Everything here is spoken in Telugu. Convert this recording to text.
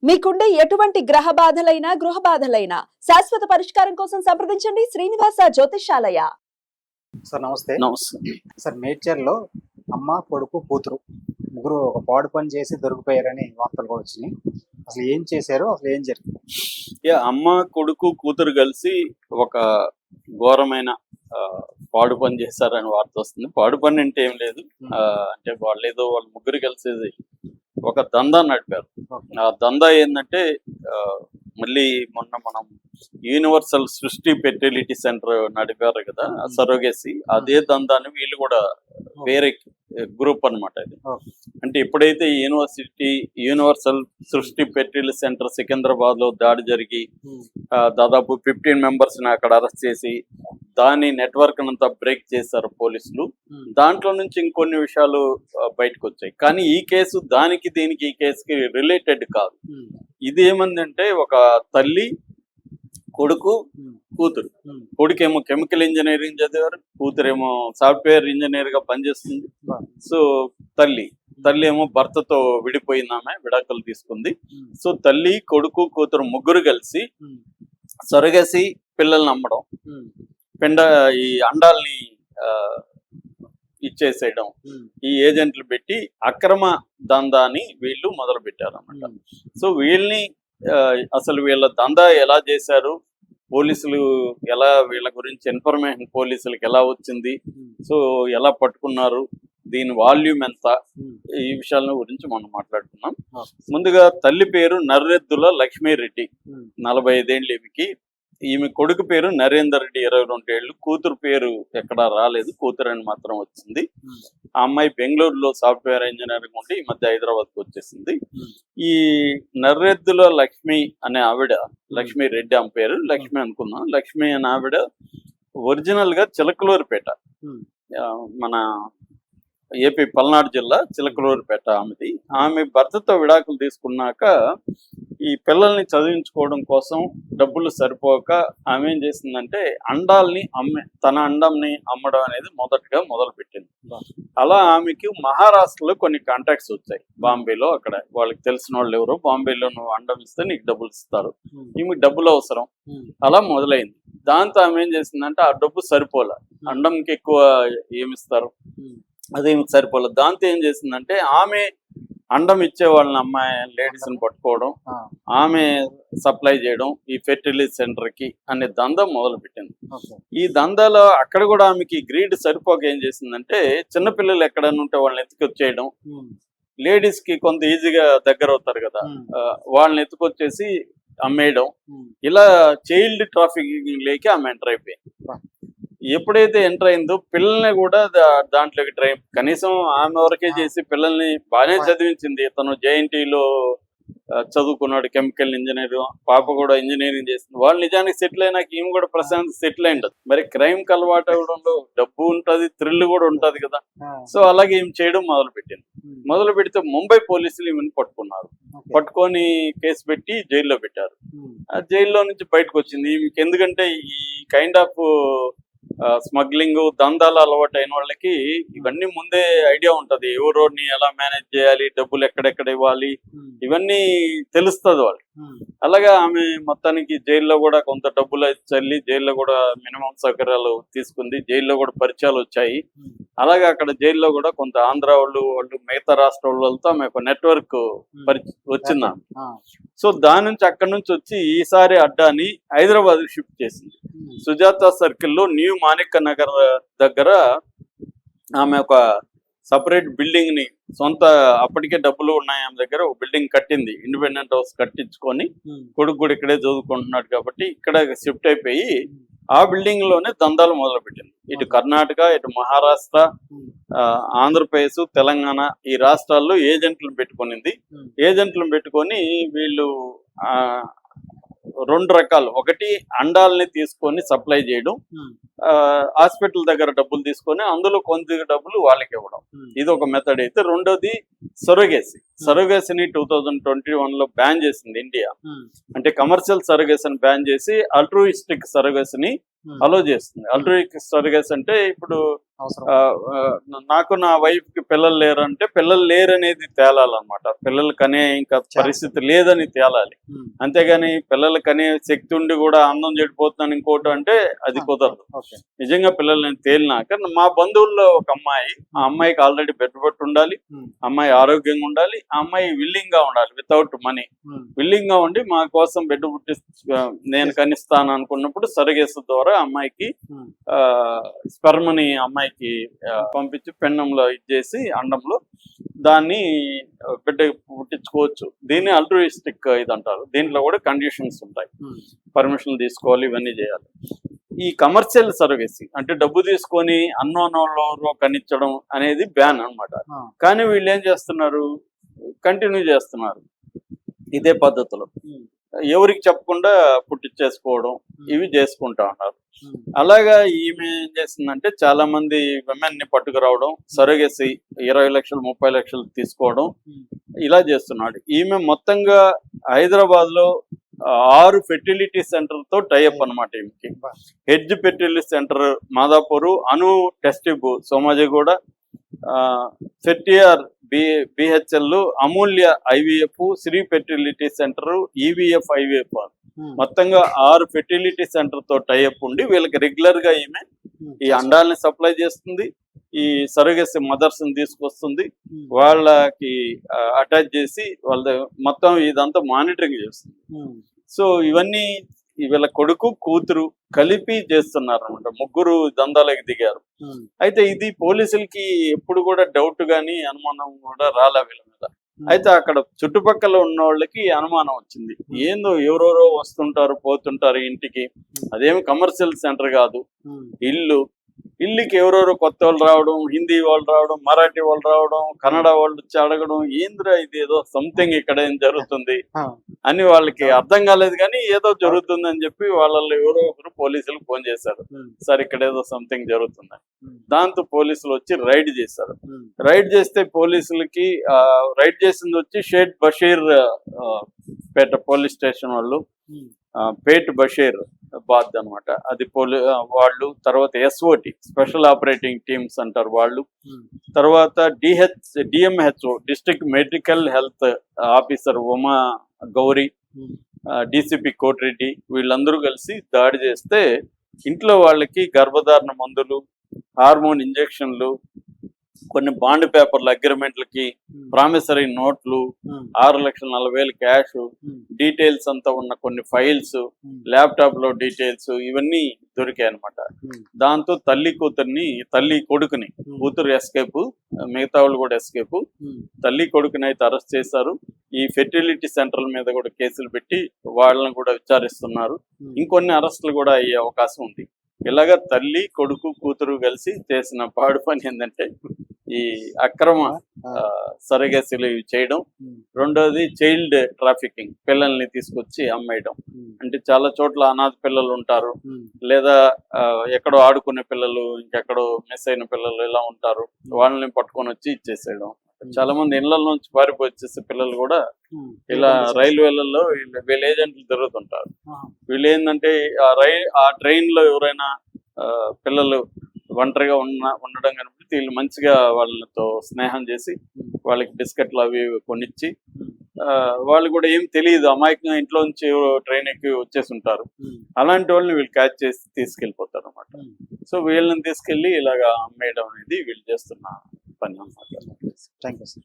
మీకుండే ఎటువంటి గ్రహ బాధలైనా గృహ బాధలైనా శాశ్వత పరిష్కారం కోసం సంప్రదించండి శ్రీనివాస జ్యోతిషాలయ. సార్ నమస్తే. నమస్తే. సార్ మేడ్చర్లో అమ్మ కొడుకు కూతురు ముగ్గురు ఒక పాడు పని చేసి దొరికిపోయారని వార్తలు కూడా వచ్చినాయి. అసలు ఏం చేశారు, అసలు ఏం జరిగింది? అమ్మ కొడుకు కూతురు కలిసి ఒక ఘోరమైన పాడు పని చేశారని వార్త వస్తుంది. పాడు పని అంటే ఏం లేదు, అంటే వాళ్ళ ముగ్గురు కలిసి ఒక దందా నడిపారు. ఆ దందా ఏంటంటే మళ్ళీ మొన్న మనం యూనివర్సల్ సృష్టి ఫెర్టిలిటీ సెంటర్ నడిపారు కదా, సరోగేసి. అదే దందాన్ని వీళ్ళు కూడా వేరే గ్రూప్ అన్నమాట ఇది. అంటే ఎప్పుడైతే యూనివర్సల్ సృష్టి ఫెర్టిలిటీ సెంటర్ సికింద్రాబాద్ లో దాడి జరిగి దాదాపు 15 మెంబర్స్ ని అక్కడ అరెస్ట్ చేసి దాని నెట్వర్క్ అంతా బ్రేక్ చేశారు పోలీసులు. దాంట్లో నుంచి ఇంకొన్ని విషయాలు బయటకు వచ్చాయి. కానీ ఈ కేసు దీనికి ఈ కేసుకి రిలేటెడ్ కాదు. ఇది ఏమందంటే ఒక తల్లి కొడుకు కూతురు. కొడుకేమో కెమికల్ ఇంజనీరింగ్ చదివారు, కూతురేమో సాఫ్ట్వేర్ ఇంజనీర్ గా పనిచేస్తుంది. సో తల్లి ఏమో భర్తతో విడిపోయింది, ఆమె విడాకులు తీసుకుంది. సో తల్లి కొడుకు కూతురు ముగ్గురు కలిసి సొరగసి పిల్లల్ని అమ్మడం, ఈ అండాల్ని ఇచ్చేసేయడం, ఈ ఏజెంట్లు పెట్టి అక్రమ దందాని వీళ్ళు మొదలు పెట్టారు అన్నమాట. సో అసలు వీళ్ళ దందా ఎలా చేశారు, పోలీసులు ఎలా వీళ్ళ గురించి ఇన్ఫర్మేషన్ పోలీసులకు ఎలా వచ్చింది, సో ఎలా పట్టుకున్నారు, దీని వాల్యూమ్ ఎంత, ఈ విషయాల గురించి మనం మాట్లాడుకున్నాం. ముందుగా తల్లి పేరు నర్రెద్దుల లక్ష్మీరెడ్డి, 45 ఏళ్ళు ఈమెకి. ఈమె కొడుకు పేరు నరేందర్ రెడ్డి, 22 ఏళ్ళు. కూతురు పేరు ఎక్కడా రాలేదు, కూతురు అని మాత్రం వచ్చింది. ఆ అమ్మాయి బెంగళూరులో సాఫ్ట్వేర్ ఇంజనీరింగ్ ఉండి ఈ మధ్య హైదరాబాద్కి వచ్చేసింది. ఈ నర్రెద్దుల లక్ష్మి అనే ఆవిడ, లక్ష్మీ రెడ్డి ఆమె పేరు, లక్ష్మి అనుకున్నాం. లక్ష్మి అనే ఆవిడ ఒరిజినల్ గా చిలకలూరుపేట, మన ఏపీ పల్నాడు జిల్లా చిలకలూరుపేట ఆమెది. ఆమె భర్తతో విడాకులు తీసుకున్నాక ఈ పిల్లల్ని చదివించుకోవడం కోసం డబ్బులు సరిపోక ఆమె ఏం చేసిందంటే అండాల్ని తన అండంని అమ్మడం అనేది మొదటగా మొదలు పెట్టింది. అలా ఆమెకి మహారాష్ట్రలో కొన్ని కాంటాక్ట్స్ వచ్చాయి. బాంబేలో అక్కడ వాళ్ళకి తెలిసిన వాళ్ళు ఎవరో, బాంబేలో నువ్వు అండం ఇస్తే నీకు డబ్బులు ఇస్తారు, ఈమెకి డబ్బులు అవసరం, అలా మొదలైంది. దాంతో ఆమె ఏం చేసిందంటే ఆ డబ్బు సరిపోలే, అండంకి ఎక్కువ ఏమిస్తారు, అదేమి సరిపోలేదు. దాంతో ఏం చేసిందంటే ఆమె అండం ఇచ్చే వాళ్ళని అమ్మాయి లేడీస్ని పట్టుకోవడం, ఆమె సప్లై చేయడం ఈ ఫెర్టిలిటీ సెంటర్ కి అనే దందా మొదలు పెట్టింది. ఈ దందాలో అక్కడ కూడా ఆమెకి గ్రీడ్ సరిపోక ఏం చేసిందంటే చిన్నపిల్లలు ఎక్కడైనా ఉంటే వాళ్ళని ఎత్తుకొచ్చేయడం, లేడీస్ కి కొంత ఈజీగా దగ్గర అవుతారు కదా, వాళ్ళని ఎత్తుకొచ్చేసి అమ్మేయడం, ఇలా చైల్డ్ ట్రాఫికింగ్ లేకి ఆమె ఎంటర్ అయిపోయింది. ఎప్పుడైతే ఎంటర్ అయిందో పిల్లల్ని కూడా దాంట్లోకి కనీసం ఆమె వరకే చేసి పిల్లల్ని బాగానే చదివించింది. తను జేఎన్టీలో చదువుకున్నాడు, కెమికల్ ఇంజనీర్. పాప కూడా ఇంజనీరింగ్ చేసింది. వాళ్ళు నిజానికి సెటిల్ అయినాక ఈమె కూడా ప్రశాంత్ సెటిల్ అయిండదు. మరి క్రైమ్ కి అలవాటు అవ్వడంలో డబ్బు ఉంటది, థ్రిల్ కూడా ఉంటది కదా. సో అలాగే ఈమె చేయడం మొదలు పెట్టింది. మొదలు పెడితే ముంబై పోలీసులు ఈమెను పట్టుకున్నారు. పట్టుకొని కేసు పెట్టి జైల్లో పెట్టారు. ఆ జైల్లో నుంచి బయటకు వచ్చింది. ఈమెకి ఎందుకంటే ఈ కైండ్ ఆఫ్ స్మగ్లింగ్ దందాలు అలవాటు అయిన వాళ్ళకి ఇవన్నీ ముందే ఐడియా ఉంటది. ఎవరోని ఎలా మేనేజ్ చేయాలి, డబ్బులు ఎక్కడెక్కడ ఇవ్వాలి, ఇవన్నీ తెలుస్తుంది వాళ్ళు. అలాగా ఆమె మొత్తానికి జైల్లో కూడా కొంత డబ్బులు చల్లి జైల్లో కూడా మినిమం సౌకర్యాలు తీసుకుంది. జైల్లో కూడా పరిచయాలు వచ్చాయి. అలాగే అక్కడ జైల్లో కూడా కొంత ఆంధ్ర వాళ్ళు మిగతా రాష్ట్ర వాళ్ళతో ఆమె ఒక నెట్వర్క్ వచ్చింది. సో దాని నుంచి అక్కడి నుంచి వచ్చి ఈసారి అడ్డాని హైదరాబాద్ షిఫ్ట్ చేసింది. సుజాత సర్కిల్లో న్యూ మాణిక్య నగర్ దగ్గర ఆమె ఒక సపరేట్ బిల్డింగ్ ని సొంత, అప్పటికే డబ్బులు ఉన్నాయి ఆమె దగ్గర, ఒక బిల్డింగ్ కట్టింది. ఇండిపెండెంట్ హౌస్ కట్టించుకొని, కొడుకు కూడా ఇక్కడే చదువుకుంటున్నాడు కాబట్టి ఇక్కడ షిఫ్ట్ అయిపోయి ఆ బిల్డింగ్ లోనే దందాలు మొదలు పెట్టింది. ఇటు కర్ణాటక, ఇటు మహారాష్ట్ర, ఆంధ్రప్రదేశ్, తెలంగాణ ఈ రాష్ట్రాల్లో ఏజెంట్లను పెట్టుకునింది. ఏజెంట్లను పెట్టుకొని వీళ్ళు 2 రకాలు, ఒకటి అండాలని తీసుకొని సప్లై చేయడం, హాస్పిటల్ దగ్గర డబ్బులు తీసుకొని అందులో కొంత డబ్బులు వాళ్ళకి ఇవ్వడం, ఇది ఒక మెథడ్ అయితే. రెండోది సరోగేసిని 2021లో బ్యాన్ చేసింది ఇండియా. అంటే కమర్షియల్ సరోగేసిని బ్యాన్ చేసి అల్ట్రూయిస్టిక్ సరోగేసిని అలో చేస్తుంది. అల్ట్రిక్ సర్గస్ అంటే ఇప్పుడు అవసరం. నాకు నా వైఫ్ కి పిల్లలు లేరు అంటే పిల్లలు లేరు అనేది తేలాలన్నమాట. పిల్లలు కనే ఇంకా పరిస్థితి లేదని తేలాలి. అంతేగాని పిల్లలు కనే శక్తి ఉండి కూడా అందం చెడిపోతున్నాను ఇంకోటి అంటే అది కుదరదు. ఓకే. నిజంగా పిల్లలు నేను తేలినాక మా బంధువుల్లో ఒక అమ్మాయి, ఆ అమ్మాయికి ఆల్రెడీ బెడ్ పట్టు ఉండాలి, అమ్మాయి ఆరోగ్యంగా ఉండాలి, ఆ అమ్మాయి విల్లింగ్ గా ఉండాలి, వితౌట్ మనీ విల్లింగ్ గా ఉండి మా కోసం బెడ్ పుట్టి నేను కనిస్తాను అనుకున్నప్పుడు సరగేసు ద్వారా అమ్మాయికి స్పెర్మ్ని అమ్మాయికి పంపించి పెన్నంలో ఇచ్చేసి అండంలో దాన్ని బిడ్డ పుట్టించుకోవచ్చు. దీన్ని అల్ట్రుయిస్టిక్ ఇది అంటారు. దీంట్లో కూడా కండిషన్స్ ఉంటాయి, పర్మిషన్ తీసుకోవాలి, ఇవన్నీ చేయాలి. ఈ కమర్షియల్ సర్వీస్ అంటే డబ్బు తీసుకొని అన్నోనోళ్ళు కనిచ్చడం అనేది బ్యాన్ అన్నమాట. కానీ వీళ్ళు ఏం చేస్తున్నారు, కంటిన్యూ చేస్తున్నారు ఇదే పద్ధతిలో, ఎవరికి చెప్పకుండా పుట్టించేసుకోవడం ఇవి చేసుకుంటా ఉన్నారు. అలాగా ఈమె ఏం చేసిందంటే చాలా మంది విమెన్ ని పట్టుకురావడం, సరోగసీ 20 లక్షలు 30 లక్షలు తీసుకోవడం ఇలా చేస్తున్నాడు. ఈమె మొత్తంగా హైదరాబాద్ లో 6 ఫెర్టిలిటీ సెంటర్ తో టైఅప్ అనమాట. ఈమెకి హెడ్జ్ fertility centre Madhapur, Anu test tube Somajiguda, ఫెర్టిఆర్ BHEL, Amulya IVF, Sri fertility centre, IVF IVF మొత్తంగా 6 ఫెర్టిలిటీ సెంటర్ తో టైఅప్ ఉండి వీళ్ళకి రెగ్యులర్ గా ఈమె ఈ అండాలని సప్లై చేస్తుంది, ఈ సరోగసీ మదర్స్ ని తీసుకొస్తుంది, వాళ్ళకి అటాచ్ చేసి వాళ్ళ మొత్తం ఇదంతా మానిటరింగ్ చేస్తుంది. సో ఇవన్నీ వీళ్ళ కొడుకు కూతురు కలిపి చేస్తున్నారు అనమాట. ముగ్గురు దందాలకు దిగారు. అయితే ఇది పోలీసులకి ఎప్పుడు కూడా డౌట్ గాని అనుమానం కూడా రాలే వీళ్ళ మీద. అయితే అక్కడ చుట్టుపక్కల ఉన్న వాళ్ళకి అనుమానం వచ్చింది, ఏందో ఎవరెవరో వస్తుంటారు పోతుంటారు ఇంటికి, అదేమి కమర్షియల్ సెంటర్ కాదు, ఇల్లుకి ఎవరెవరో కొత్త వాళ్ళు రావడం, హిందీ వాళ్ళు రావడం, మరాఠీ వాళ్ళు రావడం, కన్నడ వాళ్ళు వచ్చి అడగడం, ఏంద్రా ఇది ఏదో సంథింగ్ ఇక్కడ ఏం జరుగుతుంది అని వాళ్ళకి అర్థం కాలేదు. కానీ ఏదో జరుగుతుంది అని చెప్పి వాళ్ళల్లో ఎవరో ఒకరు పోలీసులకు ఫోన్ చేశారు, సార్ ఇక్కడ ఏదో సంథింగ్ జరుగుతుందని. దాంతో పోలీసులు వచ్చి రైడ్ చేశారు. రైడ్ చేస్తే పోలీసులకి రైడ్ చేసింది వచ్చి షేక్ బషీర్ పేట పోలీస్ స్టేషన్ వాళ్ళు, పేట్ బషీర్ బాద్ అనమాట. అది వాళ్ళు, తర్వాత ఎస్ఓటి స్పెషల్ ఆపరేటింగ్ టీమ్స్ అంటారు వాళ్ళు, తర్వాత DMHO district medical health officer Uma Gauri, DCP Koti Reddy, వీళ్ళందరూ కలిసి దాడి చేస్తే ఇంట్లో వాళ్ళకి గర్భధారణ మందులు, హార్మోన్ ఇంజెక్షన్లు, కొన్ని బాండ్ పేపర్ల అగ్రిమెంట్లకి, ప్రామిసరీ నోట్లు, 6,40,000 క్యాష్, డీటెయిల్స్ అంతా ఉన్న కొన్ని ఫైల్స్, ల్యాప్టాప్ లో డీటెయిల్స్ ఇవన్నీ దొరికాయి అనమాట. దాంతో తల్లి కొడుకుని, కూతురు ఎస్కేప్, మిగతా వాళ్ళు కూడా ఎస్కేప్, తల్లి కొడుకుని అయితే అరెస్ట్ చేశారు. ఈ ఫెర్టిలిటీ సెంటర్ల మీద కూడా కేసులు పెట్టి వాళ్ళని కూడా విచారిస్తున్నారు. ఇంకొన్ని అరెస్టులు కూడా అయ్యే అవకాశం ఉంది. ఇలాగా తల్లి కొడుకు కూతురు కలిసి చేసిన పాడు పని ఏంటంటే ఈ అక్రమ సరగసీలు చేయడం, రెండోది చైల్డ్ ట్రాఫికింగ్, పిల్లల్ని తీసుకొచ్చి అమ్మేయడం. అంటే చాలా చోట్ల అనాథ పిల్లలు ఉంటారు, లేదా ఎక్కడో ఆడుకునే పిల్లలు, ఇంకెక్కడో మిస్ అయిన పిల్లలు ఇలా ఉంటారు, వాళ్ళని పట్టుకొని వచ్చి ఇచ్చేసేయడం. చాలా మంది ఇళ్ల నుంచి పారిపోయి వచ్చేసే పిల్లలు కూడా ఇలా రైల్వేలలో వీళ్ళ ఏజెంట్లు తిరుగుతుంటారు. వీళ్ళు ఏంటంటే ఆ ట్రైన్ లో ఎవరైనా పిల్లలు ఒంటరిగా ఉండడం కనుక వీళ్ళు మంచిగా వాళ్ళతో స్నేహం చేసి వాళ్ళకి బిస్కెట్లు అవి కొనిచ్చి, వాళ్ళు కూడా ఏం తెలియదు, అమాయకంగా ఇంట్లో నుంచి ట్రైన్ ఎక్కి వచ్చేసి ఉంటారు, అలాంటి వాళ్ళని వీళ్ళు క్యాచ్ చేసి తీసుకెళ్ళిపోతారు అనమాట. సో వీళ్ళని తీసుకెళ్ళి ఇలాగా అమ్మేయడం అనేది వీళ్ళు చేస్తున్న పని అన్నమాట. Thank you sir.